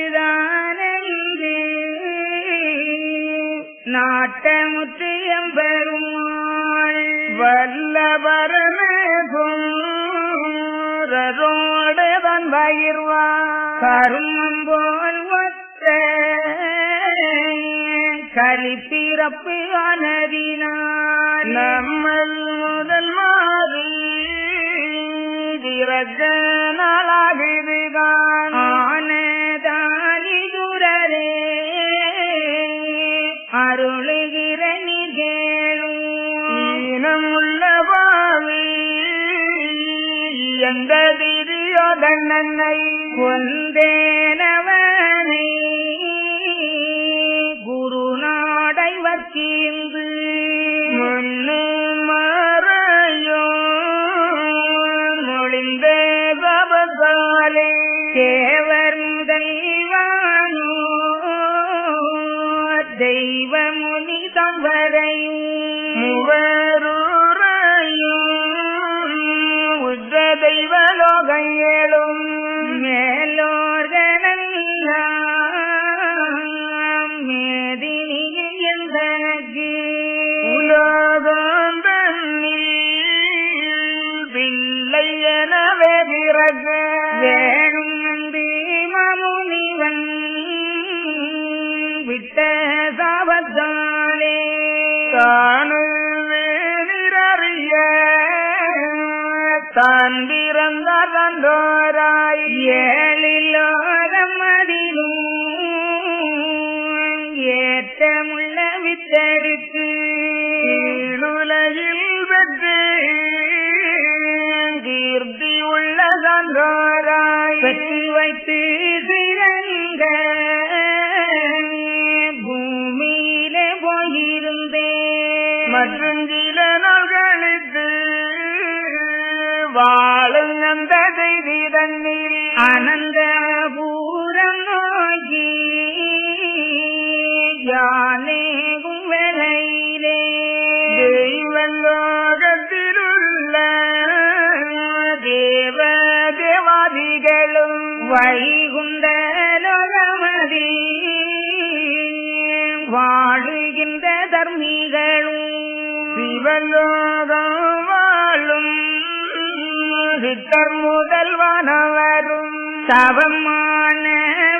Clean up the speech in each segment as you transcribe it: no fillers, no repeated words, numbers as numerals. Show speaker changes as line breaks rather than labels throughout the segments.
நல்லதுதானென்று நாட்டமுற்றியம் பெருமாள் வல்லபரனோடு தன் பயிர்வார் கருமம் போல் ஒத்த கலிப்பிறப்பு ஆனதினால் நம்மள் முதல் மாறி நாளாகுதுதான் ஆனதானி துரரே அருளுகிற நிகழும் உள்ளவாவி எந்த திரியோதன்னை கொந்தேனவனை குருநாடை வக்கீந்து முன்னு மறையோ மொழிந்தே பபகாலே தேவர் தெய்வானோ தெய்வ முனி தவரையும் முவரூரையும் உத்த தெய்வ லோகையேளும் மேலோர்களெல்லாம் மேதினியில் எந்தனக்கு உலகம் தன்னில் பிள்ளை எனவே பிறக வேணும் மாமுனிவன் விட்ட சாபத்தாலே தானு வேணிறிய தான் பிறந்த தந்தோராய் ஏழிலோகம் அதிலும் ஏற்றமுள்ள வித்தருக்கு உலகில் பெற்று கீர்த்தி உள்ள தந்தோராய் பெற்று வைத்து சிறந்த பூமியிலே போயிருந்தே மற்றும் சில நாள்களுக்கு வாழும் அந்த செய்தி தண்ணீர் அனந்த பூரம் நோக்கி யானேகும் வேளையிலே தெய்வலோகத்திலுள்ள தேவ தேவாதிகளும் வைகுண்டலோகமதி வாழுகின்ற தர்மிகளும் சிவலோகம் வாழும் சித்தர் முதல்வானவரும் சவமான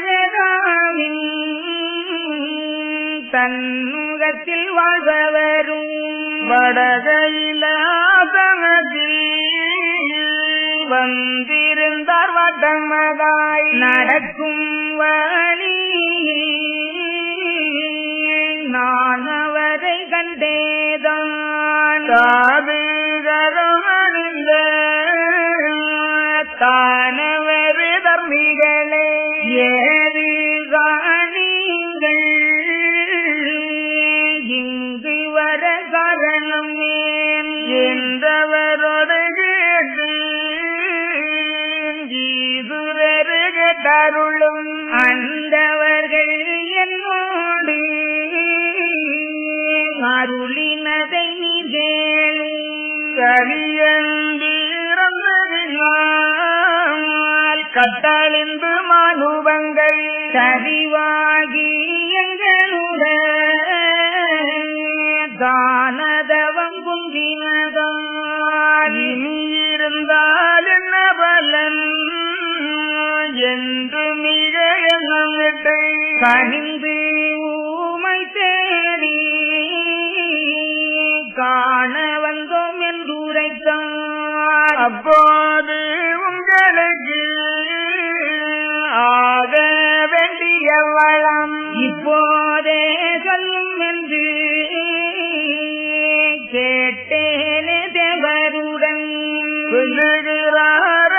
வேதாவின் தன்முகத்தில் வாழ்பவரும் வடகையிலாசனத்தில் வந்திருந்தார் வட்டமதாய் நடக்கும் வழியில் நான் அவரை கண்டேதான் காதுகரமணிந்த தானவர் தர்மிகளே ஏது காணிங்கள் இங்கு வர காரணம் ஏன் என்றவரோடு கேட்டு ஈசுரரு கேட்டருளும் அந்தவர்கள் என்னோடு அருளினதை நிகழும் கலியந்திரந்ததினால் கட்டழிந்து மானுபங்கள் சரிவாகி எங்களுடன் தானதவம் குந்தினதால் இனியிருந்தால் என்ன பலன் என்று மிக எண்ணமிட்டு கனிந்து ஊமை தேடி காண வந்தோம் என்று உரைத்தார். அப்போது உங்களுக்கு ஆக வேண்டிய வளம் இப்போதே சொல்லும் என்று கேட்டேனே தேவருடன் சொல்லுகிறார்.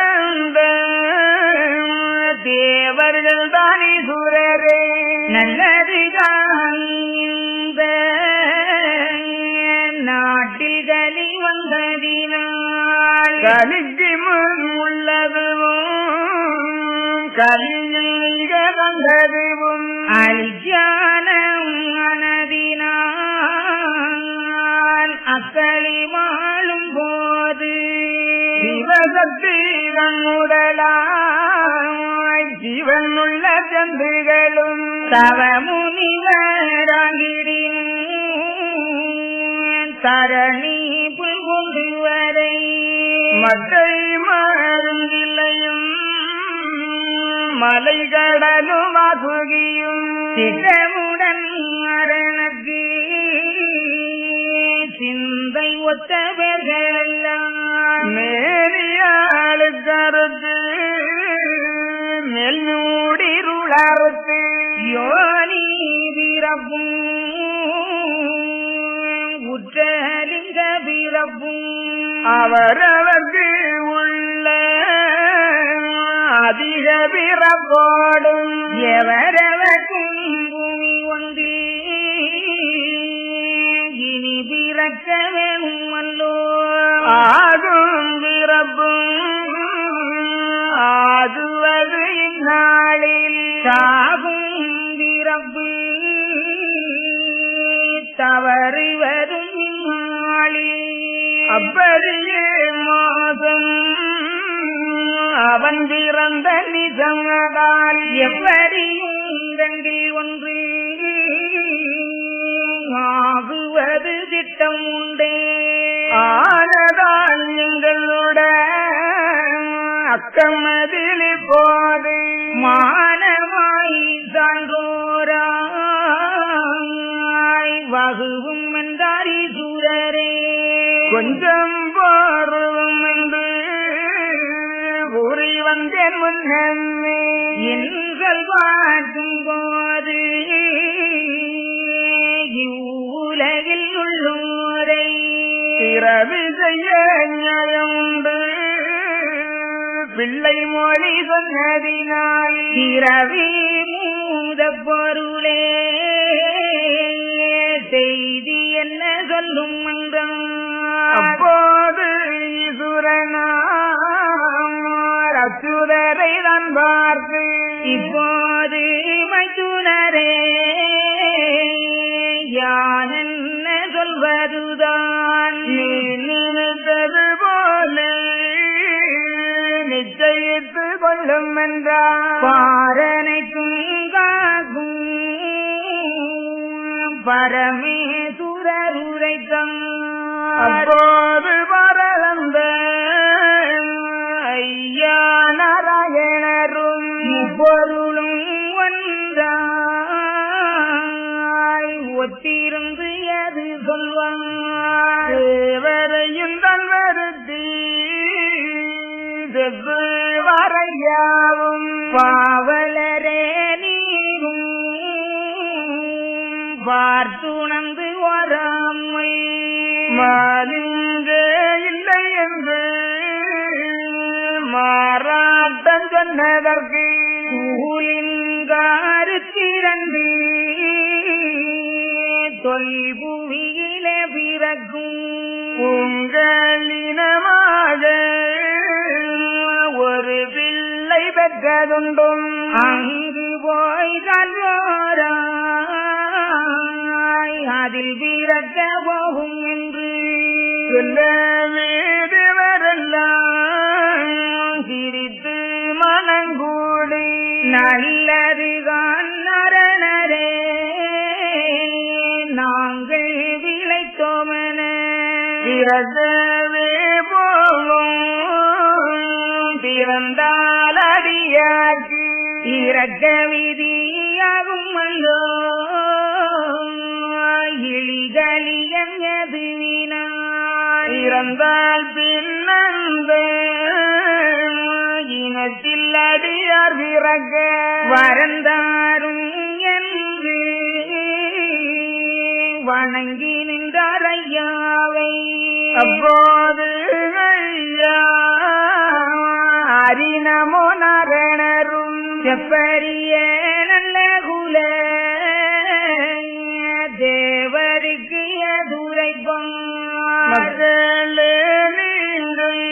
தேவர்கள் தானே சூரரே நல்லதுதான் இந்த நாட்டில் கலி வந்ததினால் கலிக்கு முன் உள்ளதுவும் கலியில் வந்ததுவும் அலிஜானம் மனதினால் அக்களி வாழும் போது சிவசக்தி உடலாய் ஜீவனுள்ள ஜந்துகளும் தவமுனிவராகிடின் தரணி புல்கொண்டு வரை மட்டை மருந்திலையும் மலை கடலும் அசுகியும் சித்தமுடன் மரணத்து சிந்தை ஒத்தவர்களெல்லாம் மேரியாளு கருத்து மேல் மூடிருளறுத்து யோனி பிறப்பும் உற்றலிங்க பிறப்பும் அவரவர்க்கு உள்ள அதிக பிறப்போடும் எவரவர்க்கும் பூமி ஒன்றில் இனி பிறக்க வேணும் அல்லோ ஆகும் பிறப்பும் ஆகுவது இந்நாளில் சாகும் பிறப்பு தவறுவதும் இந்நாளில் அப்படியே மாதம் அவன் பிறந்த நிஜமதால் எப்படியும் இரண்டில் ஒன்று ஆகுவது திட்டம் உண்டே ஆனதால் எங்களோட அக்கமதில் போது மானமாய் சான்றோராய் வகுவும் என்றார் ஈசுரரே கொஞ்சம் போர்வும் என்று கூறி வந்தேன் முன்னே எங்கள் பார்க்கும் போது இவ்வுலகில் உள்ளோரை பிறவி செய்ய நியாயமுண்டு பிள்ளை மொழி சொன்னதினால் பிறவி மூத பொருளே செய்தி என்ன சொல்லும் என்றான் அப்போது ஈசுரனார் அச்சுதரை தான் பார்த்து இப்போது மைத்துனரே யான் என்ன சொல்வதுதான் நீ நினைத்தது போல நிச்சயித்து கொள்ளும் என்றார் பாரனைக்கும் காக்கும் பரமேசுரருரைத்தான் அப்போது பரந்த ஐயா நாராயணரும் பொருளும் ஒன்றாய் ஒத்திருந்து எது சொல்வார் தேவரையும் தன் வருத்தி செவ்வு வரையாவும் பாவலரே நீரும் பார்த்துணர்ந்து வராமை மாலிங்கே இல்லை என்று மாறாட்டம் சொன்னதற்கு கூலிங்காருத்திரண்டு தொல்புவியிலே பிறக்கும் உங்களினமாக ஒரு பிள்ளை பெற்றதுண்டும் அங்கு போய் கல்வோராய் அதில் பிறக்க போகும் என்று சொல்லவேதவரெல்லாம் சிரித்து மனங்கூடி நல்லது காரணரே நாங்கள் விளைத்தோமன பிறந்தவே போலும் பிறந்தால் அடியாக்கி இறக்க விதியாகும் அல்லோ இழிகளியம் எதுவினாய் இறந்தால் பின்னந்த இனத்தில் அடியார் பிறக்க வரந்தாரும் என்று வணங்கி நின்றார் ஐயாவை அப்போது ஐயா அரிநமோ நாரணரும் செப்பரிய நல்ல குல தேவருக்கு எதுரைப்பார் நீங்கள்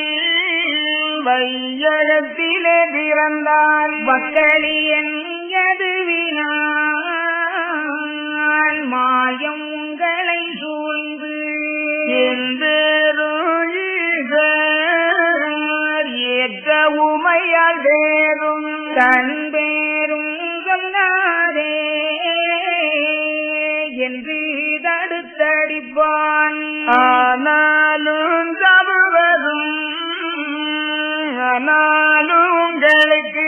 வையகத்திலே பிறந்தால் மக்களியன் எதுவினால் மாயம் உங்களை சூழ்ந்து ஏற்ற உமையால் தேரும் தன்பே ஆனாலும் தவறும் ஆனாலும் உங்களுக்கு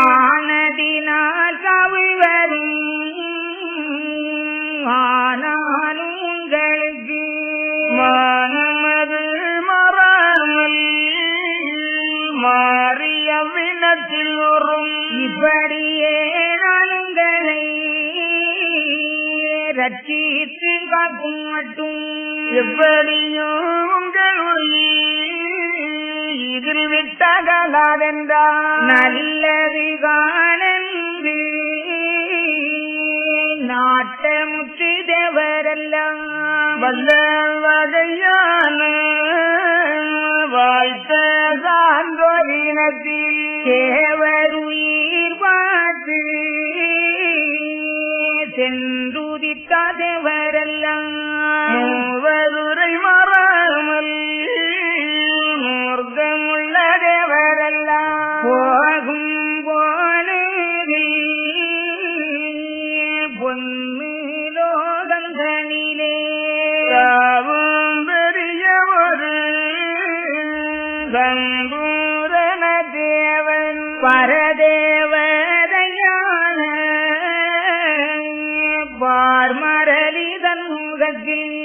ஆனதினால் தவறும் ஆனாலும் உங்களுக்கு மானமது மாறாமல் மாறிய வினத்தில் வரும் இப்படியே நானுங்களை ரட்சித்து காக்கும் மட்டும் எப்படியும் உங்கள் இதில் விட்டகலாதென்றால் நல்லது காணந்து நாட்டமுற்று தேவரெல்லாம் வல்ல வகையான வாழ்த்த சான்றோரினத்தில் தேவருயிர் பார்த்து சென்றுதித்த தேவரெல்லாம் மூவதுரை மாறாமல் மூர்க்கமுள்ள தேவரெல்லாம் போகும் போனதில் பொன்னு லோகங்களிலே தாவும் பெரிய ஒரு சம்பூரண தேவன் பரதேவதையான பார்மரலிதன் முகத்தில்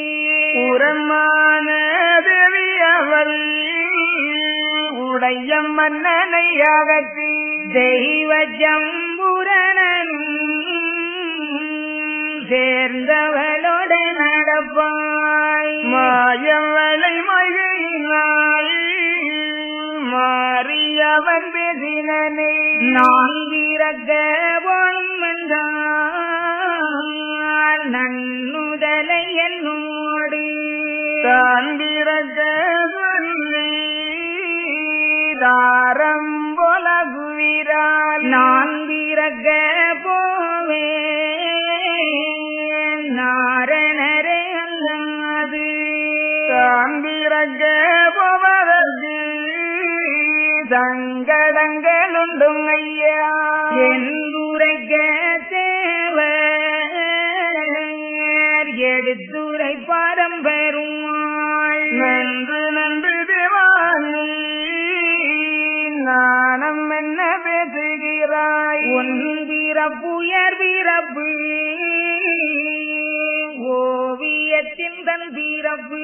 உரமான தேவி அவள் உடைய மன்னனை அகற்றி தெய்வ ஜம்புரணனும் சேர்ந்தவளோடு நடப்பாய் மாயவளை மகிழ்நாள் மாறியவன் பேசினனை நான் இறக்க போனும் என்றால் நன்னுதலை என்னோடு தான் பிறக்க சொல்லி தாரம் போல குவிரால் நான் பிறக்க போவே நாரணரே அல்லாது தான் பிறக்க போவதற்கு சங்கடங்களுண்டும் ஐயா என்றுரைக்க தேவர் எடுத்துரை பாரம்பெருமாள் நன்று நன்று தேவானி நாணம் என்ன பேசுகிறாய் ஒன்பிறப்புயர் பிறப்பு ஓவியத்தின் தன் பிறப்பு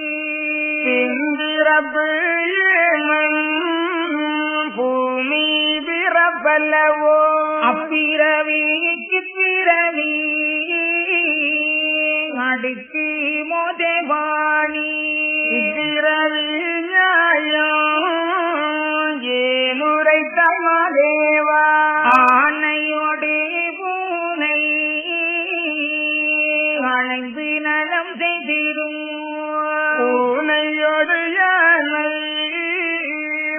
பிறப்பு பூமி பிறப்பல்லவோ அப்பிறவிக்கு பிறவி அடுக்கு மோதேவாணி பிறவி நியாயம் ஏனுரை தமதேவா ஆனையோடு பூனை அணைந்து நலம் செய்திடும் பூனையோடு யானை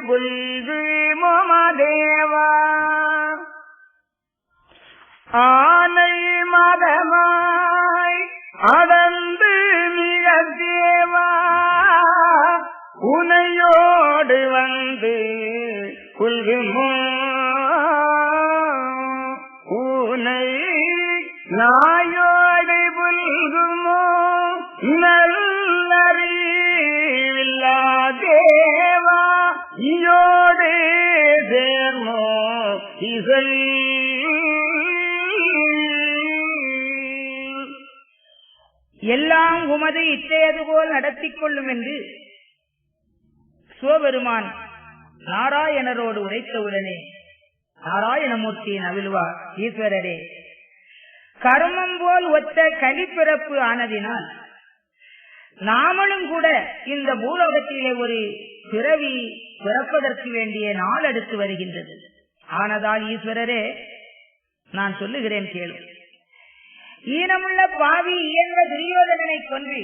புல்கு மோமதேவா ஆனை மதமாய் அடர்ந்து மிக தேவா உனையோடு வந்து புல்குமோ உனை நாயோடு புல்குமோ நல்லறிவில்லா தேவா ஈயோடு சேர்மோ இசை எல்லாம் உமது இச்சையது போல் நடத்திக் கொள்ளும் என்று சிவபெருமான் நாராயணரோடு உரைத்தவுடனே நாராயணமூர்த்தியின் அவிழ்வா ஈஸ்வரரே கர்மம் போல் ஒத்த கலிப்பிறப்பு ஆனதினால் நாமளும் கூட இந்த பூலோகத்திலே ஒரு பிறவி பிறப்பதற்கு வேண்டிய நாள் அடுத்து வருகின்றது. ஆனதால் ஈஸ்வரரே நான் சொல்லுகிறேன் கேளு. ஈனமுள்ள பாவி இயன்ற துரியோதனனை கொன்று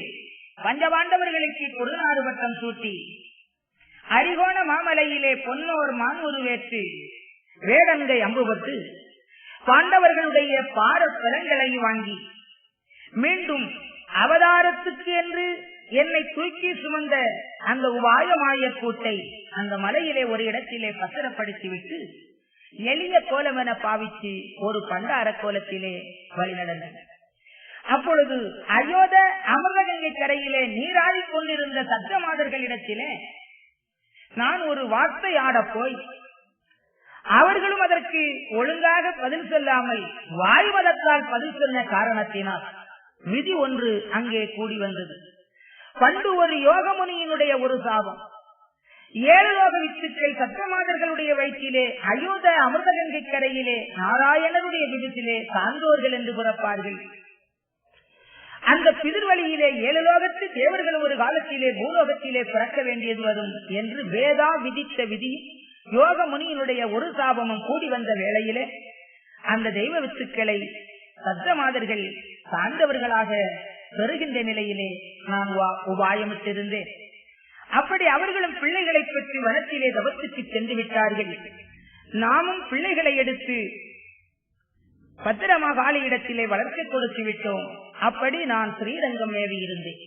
பஞ்சபாண்டவர்களுக்கு கொடுநாடு பட்டம் சூட்டி அரிகோண மாமலையிலே பொன்னோர் மான்முருவேற்று வேடங்கை அம்புபட்டு பாண்டவர்களுடைய பாரப்பலங்களை வாங்கி மீண்டும் அவதாரத்துக்கு என்று என்னை தூக்கி சுமந்த அந்த உபாயமாய கூட்டை அந்த மலையிலே ஒரு இடத்திலே பத்திரப்படுத்திவிட்டு எளிய கோலம் என பாவித்து ஒரு பண்டார கோலத்திலே வழி நடந்தனர். அப்பொழுது அயோத்த அமிர்தகங்கை கரையிலே நீராடிக் கொண்டிருந்த சத்தமாதர்களிடத்திலே நான் ஒரு வார்த்தை ஆடப் போய் அவர்களும் அதற்கு ஒழுங்காக பதில் சொல்லாமல் வாய்வதத்தால் பதில் சொன்ன காரணத்தினால் விதி ஒன்று அங்கே கூடி வந்தது. பண்டு ஒரு யோகமுனியினுடைய ஒரு சாபம். 7 லோக வித்துக்கள் சத்தமாதர்களுடைய வயிற்றிலே அயோத்த அமிர்தகங்கை கரையிலே நாராயணனுடைய விதத்திலே சார்ந்தோர்கள் என்று புறப்பார்கள். அந்த பிதிர்வழியிலே 7 லோகத்து தேவர்கள் ஒரு காலத்திலே பூலோகத்திலே பிறக்க வேண்டியது வரும் என்று வேதா விதித்த விதி யோக முனியினுடைய ஒரு சாபமும் கூடி வந்த வேளையிலே அந்த தெய்வ வித்துக்களை சத்தமாதர்கள் சார்ந்தவர்களாக பெறுகின்ற நிலையிலே நான் உபாயமிட்டிருந்தேன். அப்படி அவர்களும் பிள்ளைகளை பெற்று வனத்திலே தவத்துக்கு சென்று விட்டார்கள். நாமும் பிள்ளைகளை எடுத்து பத்திரமாக ஆலையிடத்திலே வளர்த்து கொடுத்து விட்டோம். அப்படி நான் ஸ்ரீரங்கம் மேவி இருந்தேன்.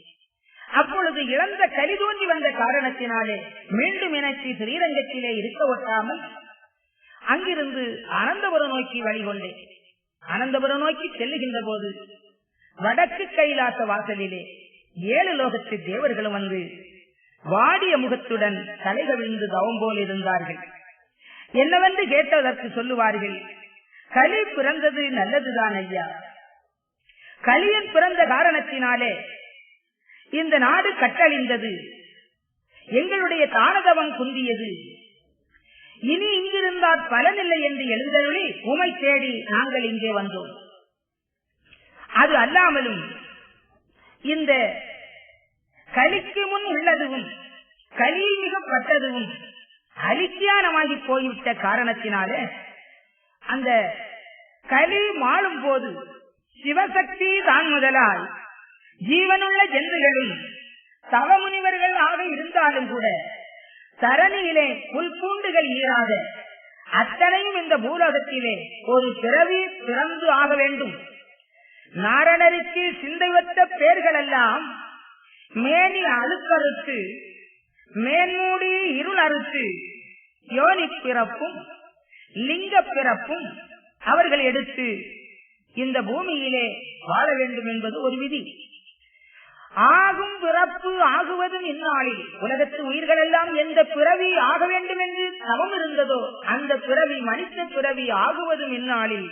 அப்பொழுது இழந்த கலி தோன்றி வந்த காரணத்தினாலே மீண்டும் எனக்கு ஸ்ரீரங்கத்திலே இருக்க ஒட்டாமல் அங்கிருந்து அனந்தபுரம் நோக்கி வழிகொண்டேன். அனந்தபுரம் நோக்கி செல்லுகின்ற போது வடக்கு கைலாச வாசலிலே 7 லோகத்து தேவர்களும் வந்து வாடிய முகத்துடன் தலைகவிழ்ந்து தவம் போல் இருந்தார்கள். என்னவென்று கேட்டதற்கு சொல்லுவார்கள், கலி பிறந்தது நல்லதுதான் ஐயா. கலியன் பிறந்த காரணத்தினாலே இந்த நாடு கட்டழிந்தது, எங்களுடைய தானதவம் குந்தியது. இனி இங்கிருந்தால் பலனில்லை என்று எழுந்தருளி உமை தேடி நாங்கள் இங்கே வந்தோம். அது அல்லாமலும் இந்த கலிக்கு முன் உள்ளதும் கலியில் மிகப்பட்டதும் அலித்தியானமாகி போய்விட்ட காரணத்தினாலே அந்த கலி மாளும் போது சிவசக்தி தான் முதலாய் ஜீவனுள்ள ஜந்துகளும் தவமுனிவர்கள் ஆக இருந்தாலும் கூட தரணியிலே புல்பூண்டுகள் ஈராத அத்தனையும் இந்த பூலோகத்திலே ஒரு பிறவி பிறந்து ஆக வேண்டும். நாரணருக்கு சிந்தைவற்ற பேர்கள் எல்லாம் மேனி அழுக்கறுத்து மேன்மூடி இருள் அறுத்து யோனி பிறப்பும் லிங்க பிறப்பும் அவர்கள் எடுத்து இந்த பூமியிலே வாழ வேண்டும் என்பது ஒரு விதி. ஆகும் பிறப்பு ஆகுவதும் இந்நாளில் உலகத்து உயிர்கள் எல்லாம் எந்த பிறவி ஆக வேண்டும் என்று தவம் இருந்ததோ அந்த பிறவி மனித பிறவி ஆகுவதும் இந்நாளில்,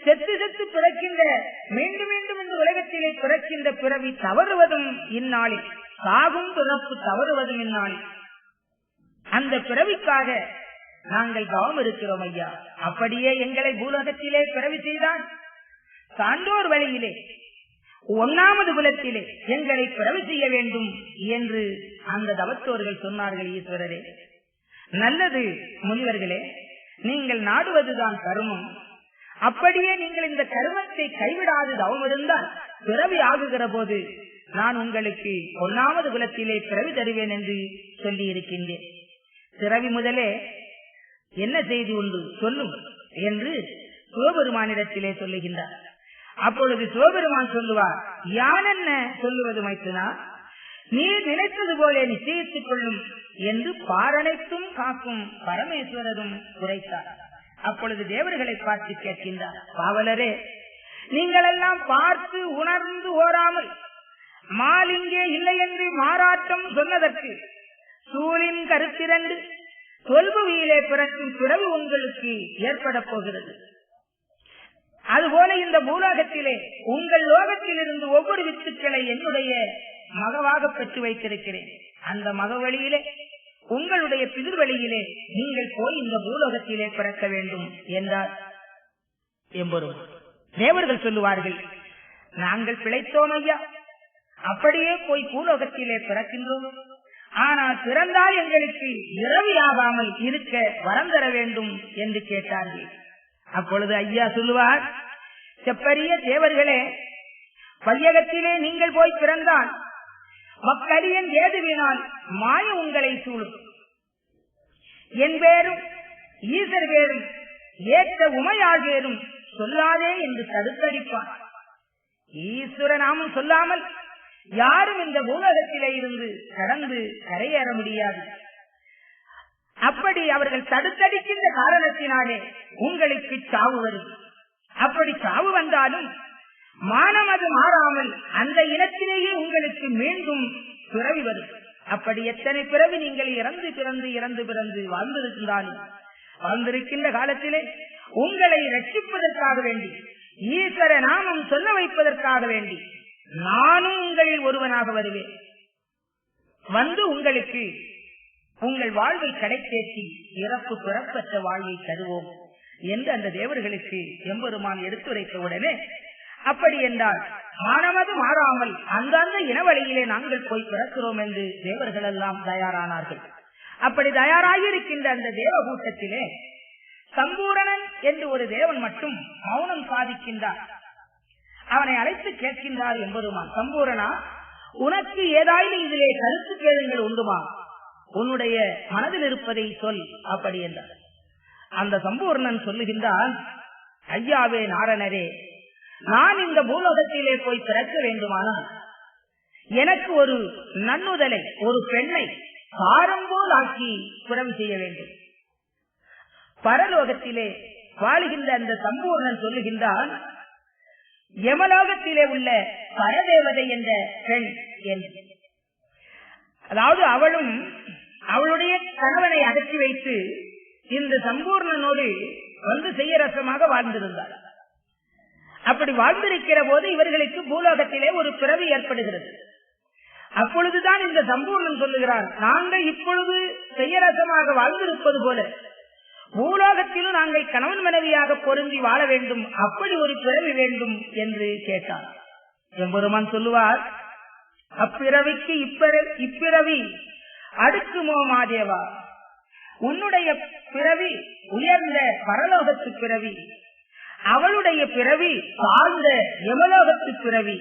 செத்து செத்து பிறக்கின்ற மீண்டும் மீண்டும் இந்த உலகத்திலே பிறக்கின்ற பிறவி தவறுவதும் இந்நாளில், சாகும் பிறப்பு தவறுவதும் இந்நாளில். அந்த பிறவிக்காக நாங்கள் தவம் இருக்கிறோம் ஐயா. அப்படியே எங்களை பூலோகத்திலே பிறவி செய்தான் சான்றோர் வழியிலே 1வது குலத்திலே எங்களை பிறவி செய்ய வேண்டும் என்று அந்த தவத்தோர்கள் சொன்னார்கள். ஈஸ்வரரே, நல்லது முனிவர்களே, நீங்கள் நாடுவதுதான் கருமம். அப்படியே நீங்கள் இந்த கருமத்தை கைவிடாது தவம் இருந்தால் பிறவி ஆகுகிற போது நான் உங்களுக்கு 1வது குலத்திலே பிறவி தருவேன் என்று சொல்லி இருக்கின்றேன். பிறவி முதலே என்ன செய்தி உண்டு சொல்லும் என்று சிவபெருமானிடத்திலே சொல்லுகின்றார். அப்பொழுது சிவபெருமான் சொல்லுவார், யான் என்ன சொல்லுவது மைத்துனா, நீ நினைத்தது போல நிச்சயித்துக் கொள்ளும் என்று பாரனைத்தும் காக்கும் பரமேஸ்வரரும் உரைத்தார். அப்பொழுது தேவர்களை பார்த்து கேட்கின்றார், பாவலரே, நீங்கள் எல்லாம் பார்த்து உணர்ந்து ஓராமல் மாலிங்கே இல்லை என்று மாறாட்டம் சொன்னதற்கு சூழின் கருத்திரண்டு தொல்புவியிலே பிறக்கும் பிறகு உங்களுக்கு ஏற்பட போகிறது. அதுபோல இந்த பூலோகத்திலே உங்கள் லோகத்தில் இருந்து ஒவ்வொரு வித்துக்களை என்னுடைய மகவாக பெற்று வைத்திருக்கிறேன். அந்த மகவழியிலே உங்களுடைய பிதிர்வழியிலே நீங்கள் போய் இந்த பூலோகத்திலே பிறக்க வேண்டும் என்றார் எம்பெருமான். தேவர்கள் சொல்லுவார்கள், நாங்கள் பிழைத்தோம் ஐயா, அப்படியே போய் பூலோகத்திலே பிறக்கின்றோம். ஆனால் பிறந்தால் எங்களுக்கு இரவியாகாமல் இருக்க வரம் தர வேண்டும் என்று கேட்டார்கள். அப்பொழுது ஐயா சொல்லுவார், செப்பரிய தேவர்களே, பையகத்திலே நீங்கள் போய் பிறந்தால் மக்களியன் ஏதுவினால் மாய உங்களை சூழும். என் பேரும் ஈசர் பேரும் ஏற்ற உமையாள் பேரும் சொல்லாதே என்று தடுத்தடிப்பார். ஈஸ்வர நாமம் சொல்லாமல் யாரும் இந்த பூலோகத்திலே இருந்து கடந்து கரையேற முடியாது. அப்படி அவர்கள் தடுத்தடிக்கின்ற காரணத்தினாலே உங்களுக்கு சாவு வரும். அப்படி சாவு வந்தாலும் மானம் அது மாறாமல் அந்த இனத்திலேயே உங்களுக்கு மீண்டும் பிறவி வரும். அப்படி எத்தனை பிறவி நீங்கள் இறந்து பிறந்து இறந்து பிறந்து வாழ்ந்திருக்கின்ற காலத்திலே உங்களை ரட்சிப்பதற்காக வேண்டி, ஈஸ்வர நாமம் சொல்ல வைப்பதற்காக வேண்டி நானும் உங்களில் ஒருவனாக வருவேன். வந்து உங்களுக்கு உங்கள் வாழ்வை கடைத்தேற்றி இறப்பு பிறப்பற்ற வாழ்வை தருவோம் என்று அந்த தேவர்களுக்கு எம்பெருமான் எடுத்துரைத்தவுடனே, அப்படி என்றால் மானமது மாறாமல் அந்தந்த இனவழியிலே நாங்கள் போய் பிறக்கிறோம் என்று தேவர்கள் எல்லாம் தயாரானார்கள். அப்படி தயாராகியிருக்கின்ற அந்த தேவ கூட்டத்திலே சம்பூரணன் என்று ஒரு தேவன் மட்டும் மௌனம் சாதிக்கின்றார். அவனை அழைத்து கேட்கின்றார் எம்பெருமான், சம்பூரணா, உனக்கு ஏதாயிலும் இதிலே கருத்து கேளுங்கள் உண்டுமா? உன்னுடைய மனதில் இருப்பதை சொல் அப்படி என்றார். அந்த சம்பூர்ணன் சொல்லுகின்றான், ஐயாவே நாரணரே, நான் இந்த பூலோகத்திலே போய் பிறக்க வேண்டுமானால் எனக்கு ஒரு நன்னுதலை, ஒரு பெண்ணை காரம்போல் ஆக்கி புறம் செய்ய வேண்டும். பரலோகத்திலே வாழுகின்ற அந்த சம்பூர்ணன் சொல்லுகின்றான், யமலோகத்திலே உள்ள பரதேவதை என்ற பெண் என்று. அதாவது அவளும் அவளுடைய கணவனை அகற்றி வைத்து இந்த சம்பூர்ணனோடு வந்து செய்யரசமாக வாழ்ந்திருந்தார். அப்படி வாழ்ந்திருக்கிற போது இவர்களுக்கு பூலோகத்திலே ஒரு பிறவி ஏற்படுகிறது. அப்பொழுதுதான் இந்த சம்பூர்ணன் சொல்லுகிறார், நாங்கள் இப்பொழுது செய்யரசமாக வாழ்ந்திருப்பது போல பூலோகத்திலும் நாங்கள் கணவன் மனைவியாக பொருந்தி வாழ வேண்டும், அப்படி ஒரு பிறவி வேண்டும் என்று கேட்டார். எம்பெருமான் சொல்லுவார், அப்பிறவிக்கு இப்பிறவி அடுக்குமோ மாதேவா, உன்னுடைய பிறவி உயர்ந்த பரலோகத்து பிறவி, அவளுடைய பிறவி தாழ்ந்த யமலோகத்து பிறவி.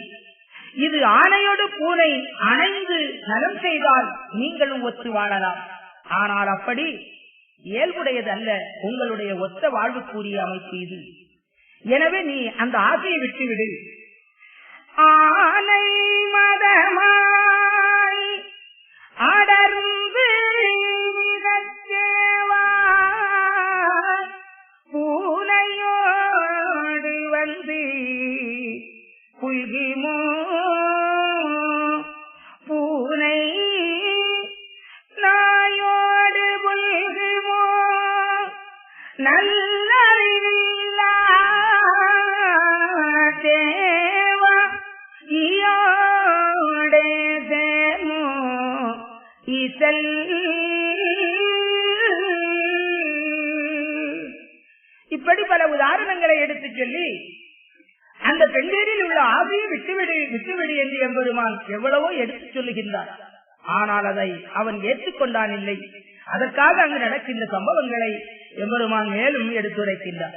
இது ஆணையோடு பூனை அணைந்து நலம் செய்தால் நீங்களும் ஒத்து வாழலாம். ஆனால் அப்படி இயல்புடையது அல்ல உங்களுடைய ஒத்த வாழ்வுக்குரிய அமைப்பு இது. எனவே நீ அந்த ஆசையை விட்டுவிடு. ஆனை மதமாய் அடர்ந்து பூனையோடு வந்து புல்கிமோ, பூனை நாயோடு புல்கிமோ, நல்லறிவில்லா தேவா ஈயோடே சேமோ இசல். இப்படி பல உதாரணங்களை எடுத்து சொல்லி அந்த பெண்களில் உள்ள ஆசையை விட்டுவிடு விட்டுவிடு என்று எம்பெருமான் எவ்வளவோ எடுத்து சொல்லுகின்றார். ஆனால் அதை அவன் ஏற்றுக்கொண்டான் இல்லை. அதற்காக அங்கு நடக்கின்ற சம்பவங்களை எம்பெருமான் மேலும் எடுத்துரைக்கின்றார்.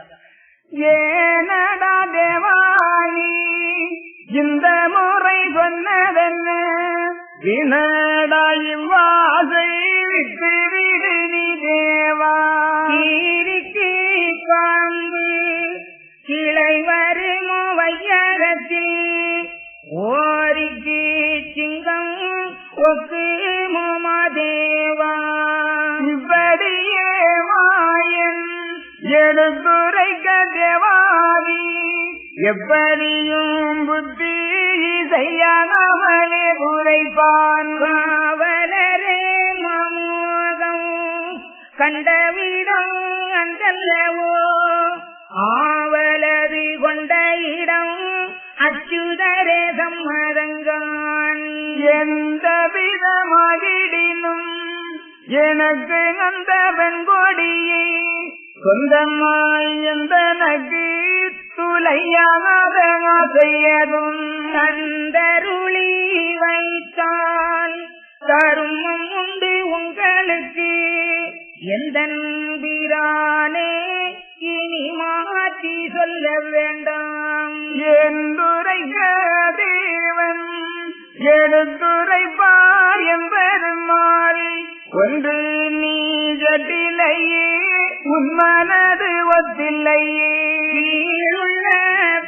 ஏனடா தேவானி இந்த முறை சொன்னதென்ன, வினடா இவ்வாசை விட்டுவிடு நீ தேவா. பாம்பு கிளை வருமோ வையகத்தில், ஓரிக்கு சிங்கம் ஒக்குமோ மாதேவா. இப்படியே மாயன் எடுத்துரைக்க தேவாதி, எப்படியும் புத்தி செய்யாமலே குறைப்பான். காவலரே மமோகம் கண்டவிடம் அந்தல்லவோ, ஆவலது கொண்ட இடம் அச்சுதரே சம்மதங்கான். எந்த விதமாகிடினும் எனக்கு அந்த வெண்கொடியை சொந்தமாய் எந்த நகு துளையாக செய்யதும் தந்தருளி வைத்தால் தருமம் உண்டு உங்களுக்கு. எந்த பிரானே இனி மாற்றி சொல்ல வேண்டாம் என்றுரைக்க தேவன் எடுத்துரைப்பார் என்பெருமாள். ஒன்று நீ ஜட்டிலையே உன்மனது ஒத்தில்லையே, உள்ள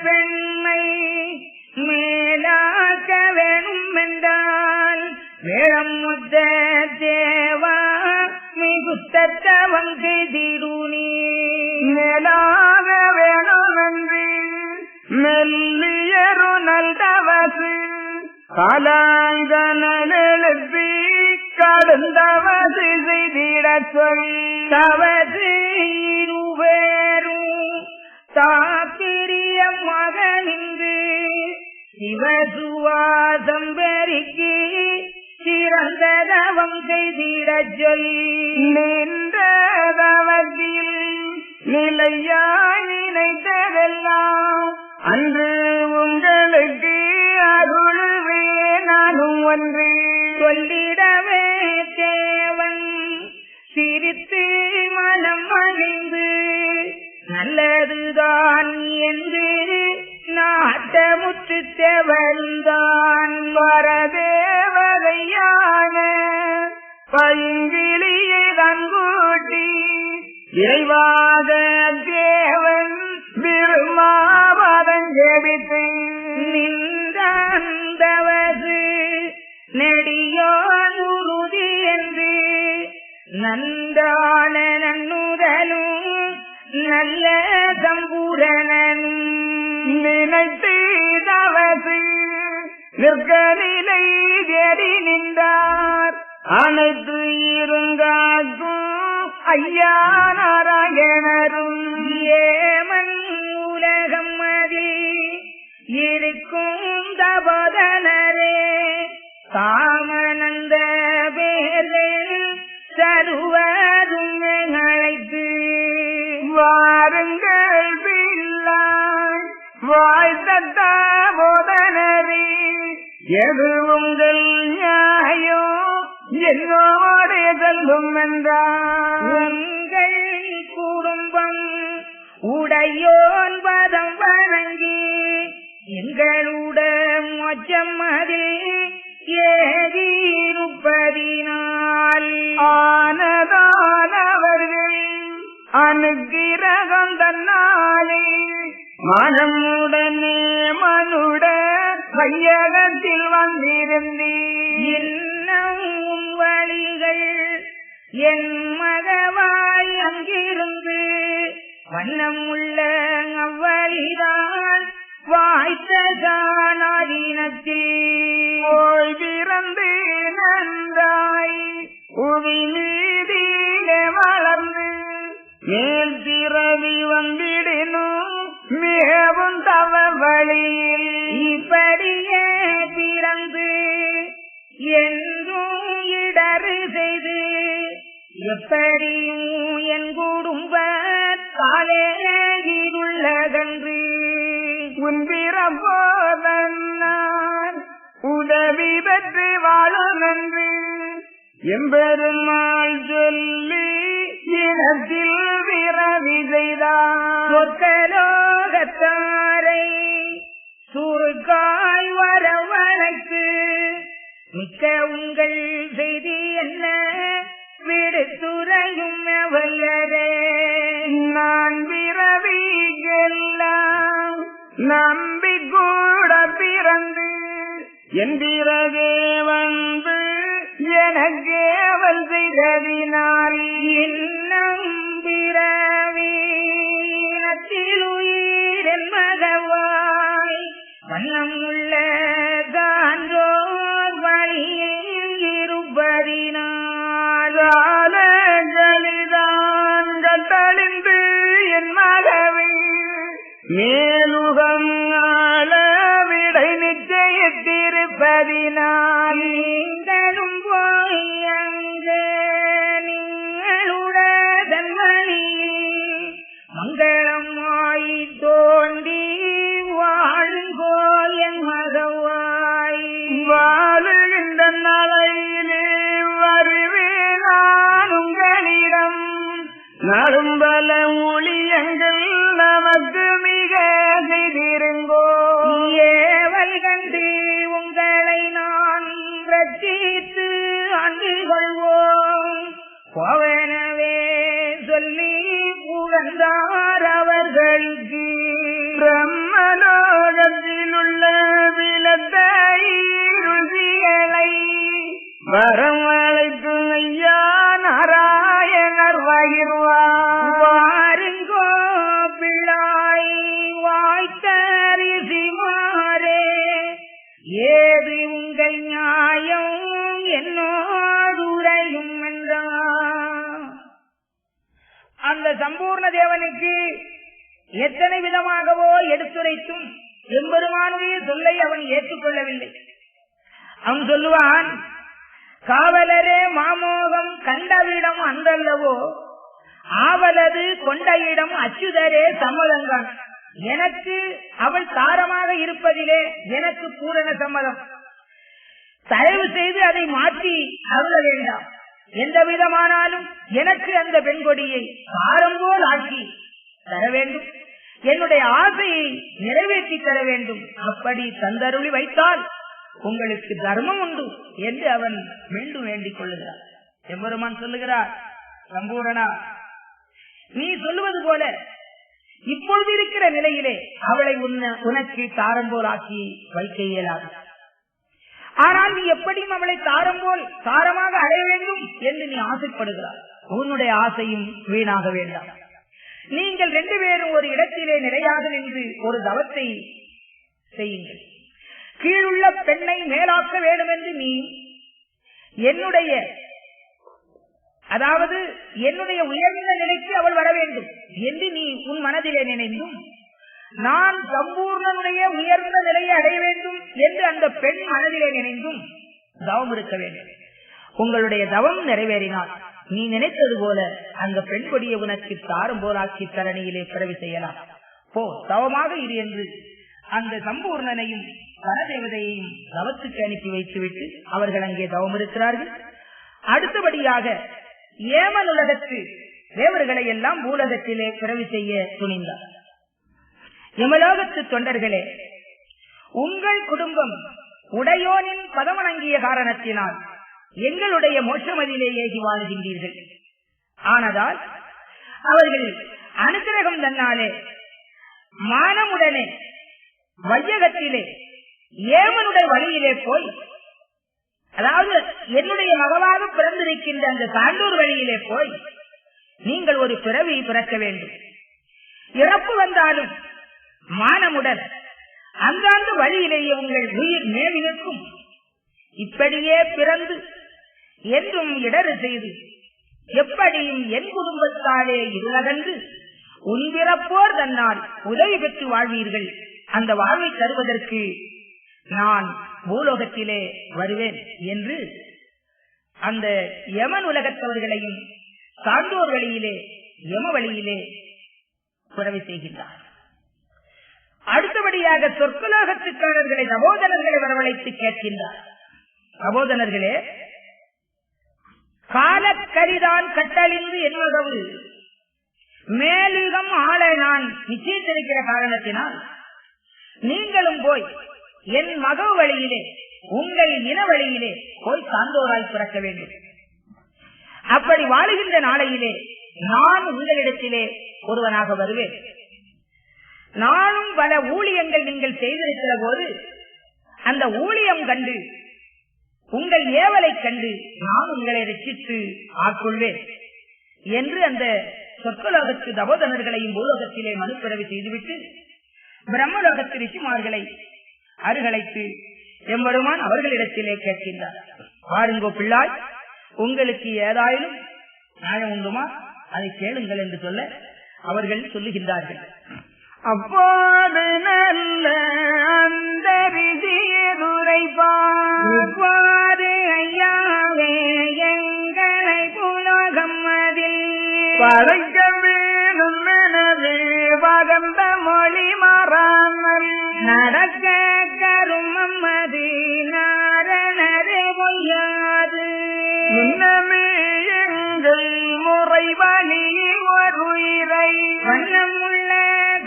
பெண்மை மேலாக்க வேணும் என்றால் வேளம் முத்த தேவா மிகுத்தவன் செய்திருநீ. மேலாக வேணும் என்று மெல்லியரோ
காலாங்கனெழுப்பி கடுந்தவசு செய்திட சொல்
தவது இருவேரும் தாப்பிரிய மகனின்று சிவசுவாசம் பெருக்கி சிறந்த தவம் செய்திட சொல்
நின்றதவத்தில் நிலையாய் நினைத்ததெல்லாம் அன்று உங்களுக்கு அருள்வே நானும் ஒன்று
சொல்லிடவே தேவன் சிரித்து மனம் மகிழ்ந்து நல்லதுதான் என்று நாட்டமுற்று தேவன்தான்
வரதேவதையான பைங்கிலியை தங்கூட்டி இறைவாத தேவன் விரும்பாவதன் ஜெபித்து
நின்றவது நெடியோன் உறுதி என்று நன்றான நன்னுதலும் நல்ல சம்பூரணனும்
நினைத்து தவசு நிற்க நிலை தேடி நின்றார் அனைத்து இருங்காக்கும் ஐயா நாராயணரும்
ஏமன் உலகம் அதில் இருக்கும் தபோதனரே காமனந்த பேரில் சருவரும் அழைத்து
வாருங்கள் பிள்ளாய் வாழ்த்த போதனரே எது உங்கள் நியாயம் என்னோடு செல்லும் என்றார்
உங்கள் குடும்பம் உடையோன் பதம் வணங்கி எங்களுடன் மொச்சம் அதில் ஏகிருப்பதினால்
ஆனதானவர்கள் அனுகிரகம் தன்னாலே மனமுடனே மனுட கையகத்தில் வந்திருந்தேன்
இன்னும் வழிகள் என் மகவாய் அங்கிருந்து வண்ணம் உள்ள அவ்வழிதான் வாய்த்ததானத்தில்
போய் பிறந்து நன்றாய் உவி மீதிலே வளர்ந்து மேல் பிறவி வந்திடனும் மேவும் தவ வழியில்
இப்படியே பிறந்து என்றும் இடறு செய்து எப்படியும் என் குடும்ப காலேகிருள்ளகன்று
உன் பிறப்போதன் நான் உதவி பெற்று வாழும் என்று எம்பெருமாள் சொல்லி இனத்தில் பிறவி செய்தார்
சொற்கலோகத்தாரை சுருக்காய் வரவழைத்து மிக்க உங்கள் செய்தி என்ன விடுத்துறையும் வல்லரே
நான் பிறவிகெல்லாம் நம்பி கூட பிறந்து என் பிறகே வந்து எனக்கேவல் செய்ததினால்
இன்னும் பிறவியில் உயிரின் மகவாய் வண்ணம் உள்ள சான்றோர் வழியில் இருப்பதினால்
ஆலங்களிதான் கட்டழிந்து என் மகவை மேலுகம் ஆளவிடை நிச்சயித்திருப்பதினால்
நீங்களும் போய் அங்கு நீங்களுடன் வழியில் மங்களமாய் தோண்டி வாழுங்கோல் என் மகவாய்
வாழுகின்ற நாளையிலே வருவேன் நான் உங்களிடம் நடும்பல ஊழியங்கள் நமக்கு மிக செய்திருங்கோ
ஏவல் கண்டு உங்களை நான் ரட்சித்து ஆண்டு கொள்வோம் கோவனவே சொல்லி புகழ்ந்தார் அவர்களுக்கு
பிரம்மலோகத்தில் உள்ள விலத்தை ருசிகளை வரம் அழைக்கும் ஐயா நாராயணர் வகிர்வார்
வாருங்கோ பிள்ளாய் வாய்த்தரிசிமாரே ஏது உங்கள் நியாயம் என்னோடுரையும் என்றார். அந்த சம்பூர்ண தேவனுக்கு எத்தனை விதமாகவோ எடுத்துரைத்தும் எம்பெருமானுடைய சொல்லை அவன் ஏற்றுக்கொள்ளவில்லை. அவன் சொல்லுவான், காவலரே மாமோகம் கண்டவிடம் அன்றல்லவோ, ஆவலது கொண்ட இடம் அச்சுதரே சம்மதங்கான். எனக்கு அவள் தாரமாக இருப்பதிலே எனக்கு பூரண சம்மதம். தயவு செய்து அதை மாற்றி அருள வேண்டாம். எந்த விதமானாலும் எனக்கு அந்த பெண்கொடியை தாரம் போல் ஆக்கி தர வேண்டும். என்னுடைய ஆசையை நிறைவேற்றி தர வேண்டும். அப்படி தந்தருளி வைத்தால் உங்களுக்கு தர்மம் உண்டு என்று அவன் மீண்டும் வேண்டிக் கொள்ளுகிறார். எம்பெருமான் சொல்லுகிறார், சம்பூரணா, நீ சொல்லுவது போல இப்பொழுது இருக்கிற நிலையிலே அவளை உனக்கு தாரம் போல் ஆக்கி வைக்க இயலாது. ஆனால் நீ எப்படியும் அவளை தாரம் போல் தாரமாக அடைய வேண்டும் என்று நீ ஆசைப்படுகிறார். உன்னுடைய ஆசையும் வீணாக வேண்டாம். நீங்கள் 2 பேரும் ஒரு இடத்திலே நிலையாக நின்று ஒரு தவத்தை செய்யுங்கள். கீழுள்ள பெண்ணை மேலாக்க வேண்டும் என்று நீ என்னுடைய உயர்ந்த நிலைக்கு அவள் வர வேண்டும் என்று நீ உன் மனதிலே நினைந்தும், நான் சம்பூர்ணனுடைய உயர்ந்த நிலையை அடைய வேண்டும் என்று அந்த பெண் மனதிலே நினைந்தும் தவம் இருக்க வேண்டும். உங்களுடைய தவம் நிறைவேறினால் நீ நினைத்தது போல அந்த பெண் கொடியை உனக்கு தாரும் போலாக்கி தரணியிலே பிறவி செய்யலாம். போ, தவமாக இரு என்று அந்த சம்பூர்ணனையும் வனதேவதையையும் தவத்துக்கு அனுப்பி வைத்துவிட்டு அவர்கள் அங்கே தவம் இருக்கிறார்கள். அடுத்தபடியாக ஏமன் உலகத்து தேவர்களை எல்லாம் பூலகத்திலே பிறவி செய்ய துணிந்தார். யமலோகத்து தொண்டர்களே, உங்கள் குடும்பம் உடையோனின் பதமணங்கிய காரணத்தினால் எங்களுடைய மோட்சமதியிலே ஏகி வாழுகின்றீர்கள். ஆனதால் அவர்கள் அனுகிரகம் தன்னாலே மானமுடனே வையகத்திலே ஏமனுடைய வழியிலே போய், அதாவது என்னுடைய மகளாக பிறந்திருக்கின்ற அந்த சான்றோர் வழியிலே போய் நீங்கள் ஒரு பிறவி பிறக்க வேண்டும். இறப்பு வந்தாலும் மானமுடன் அந்தாந்த வழியிலேயே உங்கள் உயிர் மேவி நிற்கும். இப்படியே பிறந்து என்றும் இடறு செய்து எப்படியும் என் குடும்பத்தாலே இருளகன்று உன் பிறப்போர் தன்னால் உதவி பெற்று வாழ்வீர்கள். அந்த வாழ்வை தருவதற்கு நான் பூலோகத்திலே வருவேன் என்று அந்த யமன் உலகத்தவர்களையும் சான்றோர் வழியிலே யம வழியிலே பிறவி செய்கின்றார். அடுத்தபடியாக சொற்குலோகத்துக்காரர்களை தபோதனர்களை வரவழைத்து கேட்கின்றார். தபோதனர்களே, காலக்கரிதான் கட்டழிந்து என்பது மேலுகம் ஆள நான் நிச்சயித்திருக்கிற காரணத்தினால் நீங்களும் போய் என் மக வழியிலே உங்கள் இன வழியிலே போய் சான்றோராய் பிறக்க வேண்டும். அப்படி வாழுகின்ற நாளையிலே நான் உங்களிடத்திலே ஒருவனாக வருவேன். நானும் பல ஊழியங்கள் நீங்கள் செய்திருக்கிற போது அந்த ஊழியம் கண்டு உங்கள் ஏவலை கண்டு நான் உங்களை ரட்சித்து ஆட்கொள்வேன் என்று அந்த சொற்கலோகத்து தபோதனர்களையும் பூலோகத்திலே மனுப்பிறவி செய்துவிட்டு பிரம்மலோகத்து ரிஷிமார்களை அருகழைத்து எம்பெருமான் அவர்களிடத்திலே கேட்கின்றார். பாருங்கோ பிள்ளாய், உங்களுக்கு ஏதாயிலும் நியாயம் உண்டுமா, அதை கேளுங்கள் என்று சொல்ல அவர்கள் சொல்லுகின்றார்கள்.
அப்போது நல்ல அந்த ரிஷியுரைப்பாடு ஐயாவே எங்களை புலகம் அதில் படைக்க வேணும் எனவே வகந்த மொழி மாறாமல் நடக்க கருமம்மது நாரணரே பொய்யாது முன்னமே எங்கள் முறை வழியில் ஒரு இறை வண்ணமுள்ள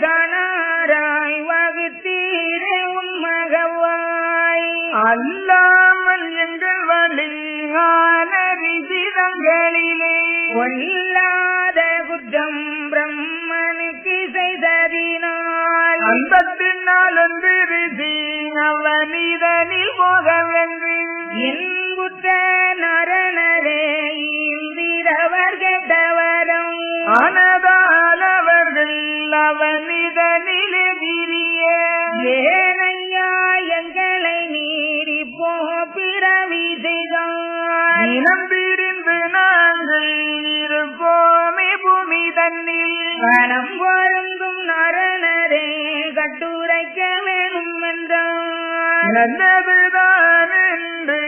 கணராய் வகுத்தீரே உன்மகவாய் அல்லாமல் எங்கள் வழியான விசிதங்களிலே கொல்லாத குற்றம் பிரம்மனுக்கு செய்ததினால் அந்த பின்னால் ஒன்று ரிசி அவனிதனில் போகவென்று என் புத்த நரணரே இந்திரவர் கெட்டவரம் ஆனதால் அவர்கள் அவனிதனில் விரிய ஏனையா எங்களை நீ கணம் பொருந்தும் நரணரே கட்டுரைக்க வேணும் என்றார்.
நல்லதுதான் என்று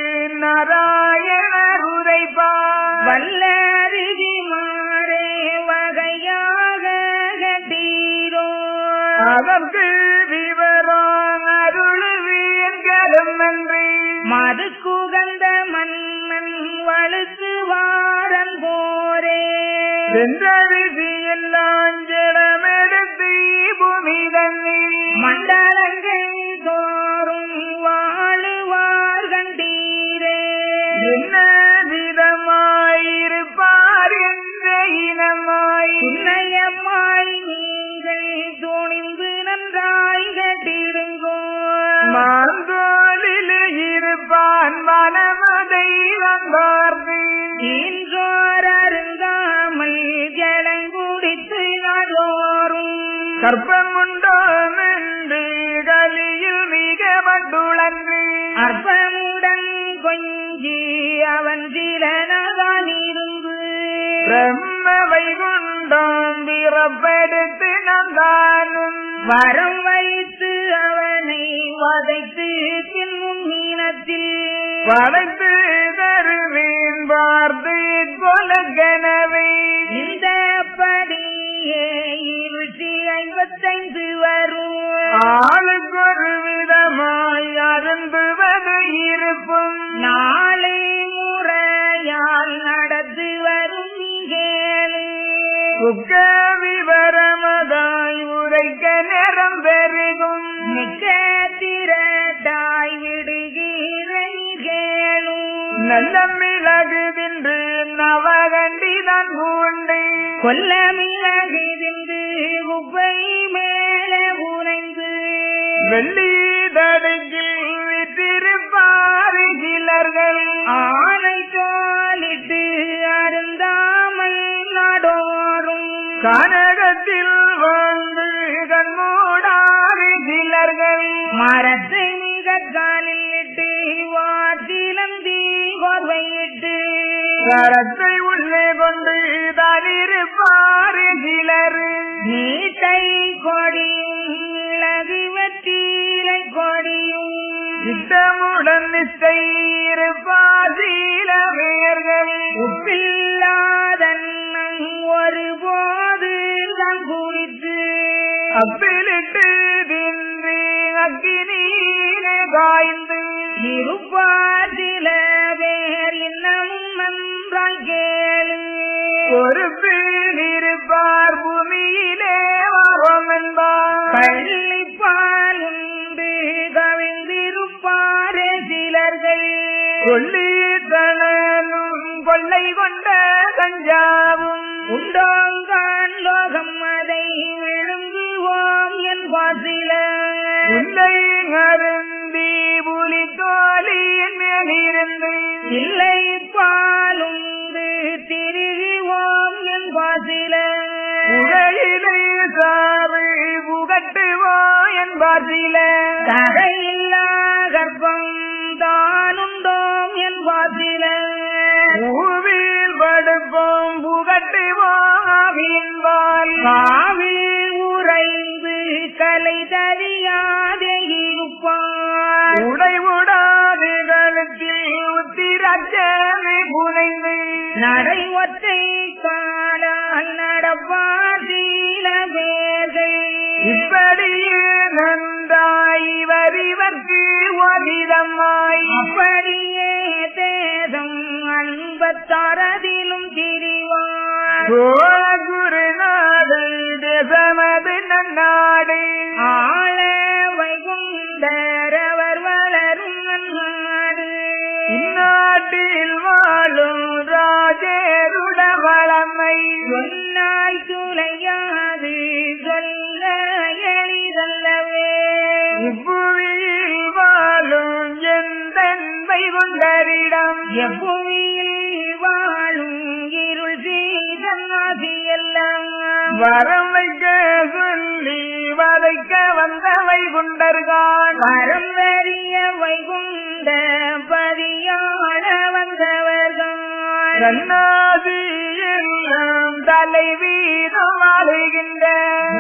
நாராயணர் உரைப்பார்.
வல்லருகி மாறே வகையாக கட்டீரோ
அதற்கு விவரம் அருளுவீன் கருமன்றி.
மது குகந்த மன்னன் வழுத்துவாரன் போரே
சென்ற விதியெல்லாம் ஜலமெடுத்து பூமி தன்னில்
மண்டலங்கள் தோறும் வாழுவார் கண்டீரே.
என்ன விதமாயிருப்பார் என்ற இனமாய்
துணையம்மாய் நீங்கள் துணிந்து நன்றாய் கட்டிடுங்கோ.
மாந்தோலிலே இருப்பான் மனமதை வந்தார்ந்து.
இன்றோர் அருங்காமல் ஜலங்குடித்து நாடோறும்
கற்பம் உண்டோம் என்று கலியில் மிக வந்துழன்று.
அற்பமுடன் கொஞ்சி அவன் சிலனதானிருந்து
பிரம்ம வைகுண்டம் பிறப்பெடுத்து நந்தானும்
வரம் வைத்து அவனை வதைத்து தின்னும் மீனத்தில்
வளைத்து தருவேன் பார்த்து கொலகனவே.
இந்த படியே 255 வரும்.
ஆளுக்கொரு விதமாய் அருந்துவது இருப்பும்
நாளை முறையால் நடந்து வரும் நிகழ்வு
புக்க விவரமதாய் உரைக்க நேரம் பெருகும்.
மிக்க திரட்டாய் விடுகிற நிகழும்
நல்ல மிளகு தின்று நவகண்டிதான் பூண்டு.
கொல்ல மிளகு தின்று குப்பை மேல உறைந்து
வெள்ளி தடுக்கில் விட்டிருப்பார் சிலர்கள்.
ஆனை தோலிட்டு அருந்தாமல் நாடோறும்
கனகத்தில் வந்து கண்மூடாறு சிலர்கள்.
மரத்தை மிக காலில் இட்டு வாற்றிலந்தி கோர்வையிட்டு
கரத்தை உள்ளே கொண்டு தானிருப்பார் சிலர்.
நீட்டை கொடியும் இலகு வெற்றிலை கொடியும்
இட்டமுடன் நிஷ்டை இருப்பார் சில பேர்கள்.
உப்பில்லாதன்னம் ஒருபோது தான் குறித்து
அப்பிலிட்டு தின்று அக்கினியிலே காய்ந்து
இருப்பார் சில பேர் இன்னமும் நன்றாய் கேளு.
பொறுப்பில் இருப்பார் பூமியிலே வரும் என்பார்.
கள்ளிப்பால் உண்டு கவிழ்ந்திருப்பாரே சிலர்கள்.
கொள்ளித்தனனும் கொள்ளை கொண்ட கஞ்சாவும்
உண்டோங்கான் லோகம் அதை விழுங்குவோம் என்பார் சிலர்.
இல்லை அருந்தி புலி தோலின் மேலிருந்து
இல்லை பாலுண்டு திருகுவோம் என்பார் சிலர்.
உடையிலே சாவு புகட்டுவோ என்பார் சிலர்.
தரையில்லா கர்ப்பம் தானுண்டோம் என்பார் சிலர்.
பூவில் படுப்போம் புகட்டுவோம்
காவில் உறைந்து கலை தறியாதே இருப்பார்.
உடை உடாது கழுத்தில் உத்திரச்சனை புனைந்து
நடை ஒற்றை காலால் நடப்பார் சில பேர்கள்.
இப்படியே நன்றாய் இவருக்கு ஒதிதமாய்
அப்படியே தேசம் அன்பத்தாரதிலும் திரிவார்.
சோழ குருநாடு தேசமது நன்னாடு.
ஆள வைகுண்டர் அவர் வளரும் நன்னாடு.
இந்நாட்டில் வாழும் ராஜேருட வளமை
சொன்னாய் துளையாது சொல்ல எளிதல்லவே.
இப்புவியில் வாழும் எந்தன்மை கொண்டரிடம்
எப்புவியில் வாழும் இருள் சீதன்னாதி எல்லாம்
வரம் வைக்க சொல்லி வதைக்க வந்தவை குண்டர்கான்.
வரம் வரிய வைகுண்ட பதியாட வந்தவர்கள்.
கண்ணாதி எல்லாம்
தலை வீதம் ஆளுகின்ற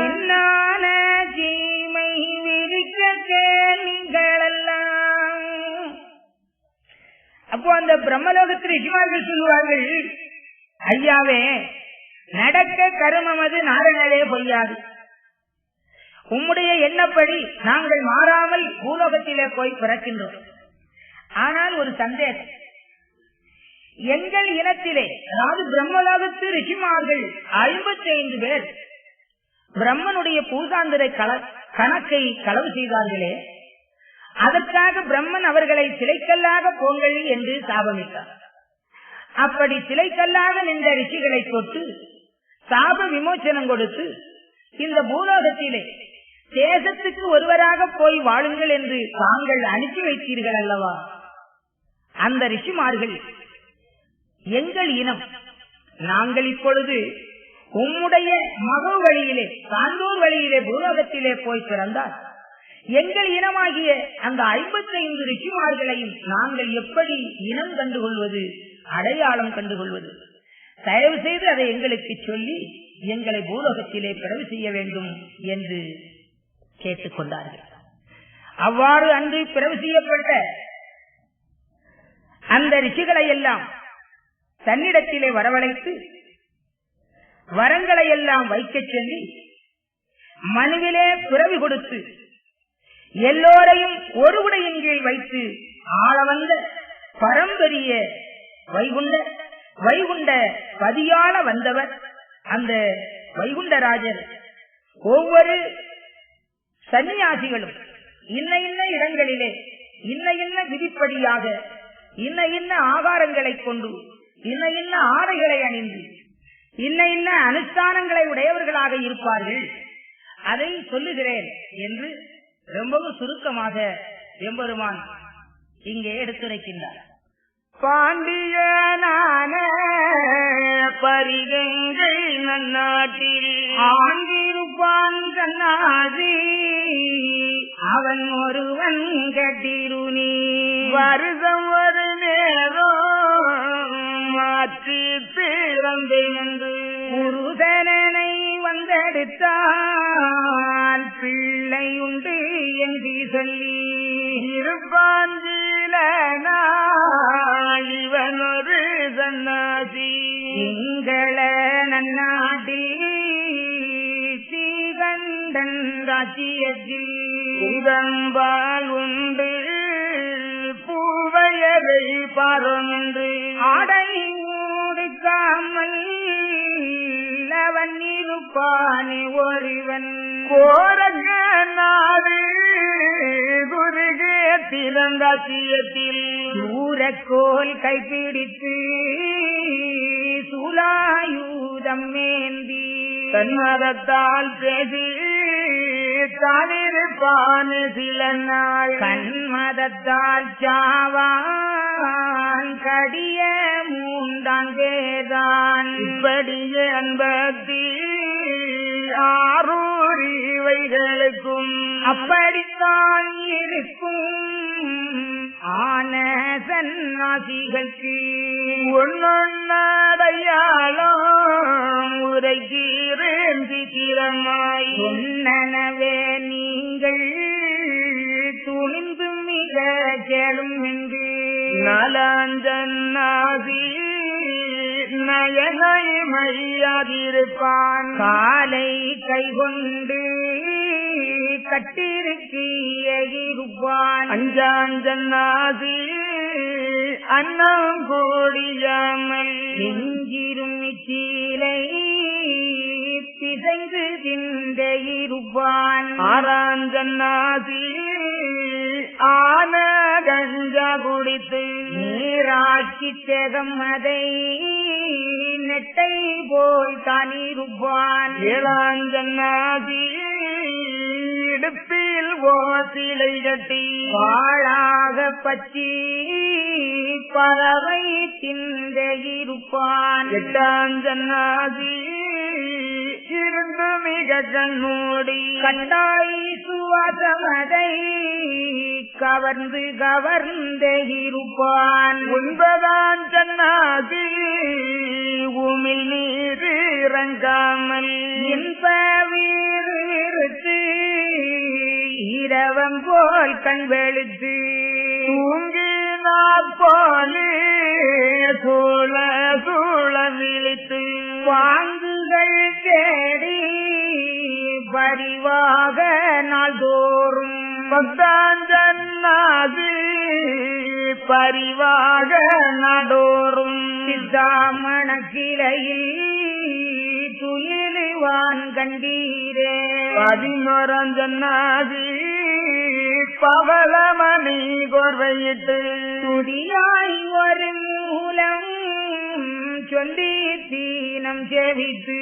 என்னான சீமை விரிக்க கேள்விகளெல்லாம். அப்போ அந்த பிரம்மலோகத்தில் ரிஷிமார்கள் சொல்லுவார்கள், ஐயாவே, நடக்க கருமமது நாரணலே பொய்யாது. உம்முடைய எண்ணப்படி நாங்கள் மாறாமல் பூலோகத்திலே போய் பிறக்கின்றோம். ஆனால் ஒரு சந்தேகம், எங்கள் இனத்திலே, அதாவது பிரம்மலோகத்து ரிஷிமார்கள் 55 பேர் பிரம்மனுடைய பூசாந்திரை கணக்கை களவு செய்தார்களே, அதற்காக பிரம்மன் அவர்களை சிலைக்கல்லாக போங்கள் என்று சாபமிட்டார். அப்படி சிலைக்கல்லாக நின்ற ரிஷிகளை தொட்டு சாப விமோசனம் கொடுத்து இந்த பூலோகத்திலே தேசத்துக்கு ஒருவராக போய் வாழுங்கள் என்று தாங்கள் அனுப்பி வைத்தீர்கள் அல்லவா? அந்த ரிஷிமார்கள் எங்கள் இனம், நாங்கள் இப்பொழுது உம்முடைய மகோ வழியிலே, சான்றோர் வழியிலே பூலோகத்திலே போய் பிறந்தால் எங்கள் இனமாகிய அந்த 55 ரிஷிமார்களையும் நாங்கள் எப்படி இனம் கண்டுகொள்வது, அடையாளம் கண்டுகொள்வது? தயவு செய்து அதை எங்களுக்கு சொல்லி எங்களை பூலோகத்திலே பிறகு செய்ய வேண்டும் என்று கேட்டுக்கொண்டார்கள். அவ்வாறு அன்று பிறகு செய்யப்பட்ட அந்த ரிஷிகளை எல்லாம் தன்னிடத்திலே வரவழைத்து வரங்களை எல்லாம் வைக்க சொல்லி மனுவிலே பிறவி கொடுத்து எல்லோரையும் ஒரு உடையின் கீழ் வைத்து ஆள வந்த பரம்பரிய வைகுண்ட பதியாள வந்தவர் அந்த வைகுண்டராஜர் ஒவ்வொரு சன்னியாசிகளும் இன்ன இன்ன இடங்களிலே இன்ன இன்ன விதிப்படியாக இன்ன இன்ன ஆகாரங்களை கொண்டு இன்ன இன்ன ஆடைகளை அணிந்து இன்ன இன்ன அனுஷ்டானங்களை உடையவர்களாக இருப்பார்கள், அதை சொல்லுகிறேன் என்று ரொம்பவும் சுருக்கமாக எம்பெருமான் இங்கே எடுத்துரைக்கின்றார்.
பாண்டியனான பரிகங்கை நன்னாட்டில் ஆண்டிருப்பான் கண்ணாதி அவன் ஒருவன் கட்டிருநீ வருஷம் ஒரு நேரம் மாற்றி பிறந்தென்று புருஷனை வந்தெடுத்தான் பிள்ளை உண்டு என்று சொல்லி இருப்பான் இவன் ஒரு சன்னாசி எங்கள நன்னாடி ஸ்ரீகண்டன் ராஜ்யத்தில் உடம்பால் உண்டு பூவையரை பாரம் என்று ஆடை மூடிக்காமல் அவன் இருப்பானே ஒருவன் கோரங்க நாடு குருகே திறந்தாட்சியத்தில் ஊரக்கோல் கைப்பிடித்து சுலாயுதம் மேந்தி தன்மதத்தால் பேசி தானிருப்பான் சில நாள் கண்மதத்தால் சாவான் கடிய மூண்டாங்கேதான் இப்படியே அன்பத்தி ஆரூரிவைகளுக்கும் அப்படித்தான் இருக்கும் ஆன சன்னாசிகளுக்கு ஒன்னொன்னடையாளம் உரைக்கிறேன் சித்திரமாய் சொன்னனவே நீங்கள் துணிந்து மிக கேளும் என்று நலஞ்சன்னாசி நயனயமையாதிருப்பான் காலை கைகொண்டு கட்டிருக்கியிருப்பான் அஞ்சாஞ்சன்னாசி அன்னம் கோடியாமல் எங்கிரும் இச்சீலை பிசைந்து திண்டையிருப்பான் ஆறாஞ்சன்னாசி ஆன கஞ்சா குடித்து நீராட்சி சேதம் அதை நெட்டை போல் தானிருப்பான் ஏழாஞ்சன்னாசி இடுப்பில் ஓசிலை கட்டி வாழாக பச்சி பறவை திண்டையிருப்பான் எட்டாஞ்சன்னாசி இருந்து மிக கண்ணோடி கண்டாய் சுவாசமதை கவர்ந்து கவர்ந்தே இருப்பான் ஒன்பதாம் சன்னாசி உமிழ் நீர் இறங்காமல்
இன்ப வீறு இரவம் போல் கண் வெளுத்து
தூங்கினாற் போலே சூழ சூழ விழித்து
வாங்குகள் தேடி பரிவாக நாள்தோறும்
பக்தாஞ்சன்னாதி பரிவாக நாடோறும்
சித்தாமண கிளையில் துயிலுவான் கண்டீரே
11 ஜன்னாதி பவளமணி கோர்வையிட்டு
துடியாய் ஒரு மூலம் சொல்லி தீனம் செவித்து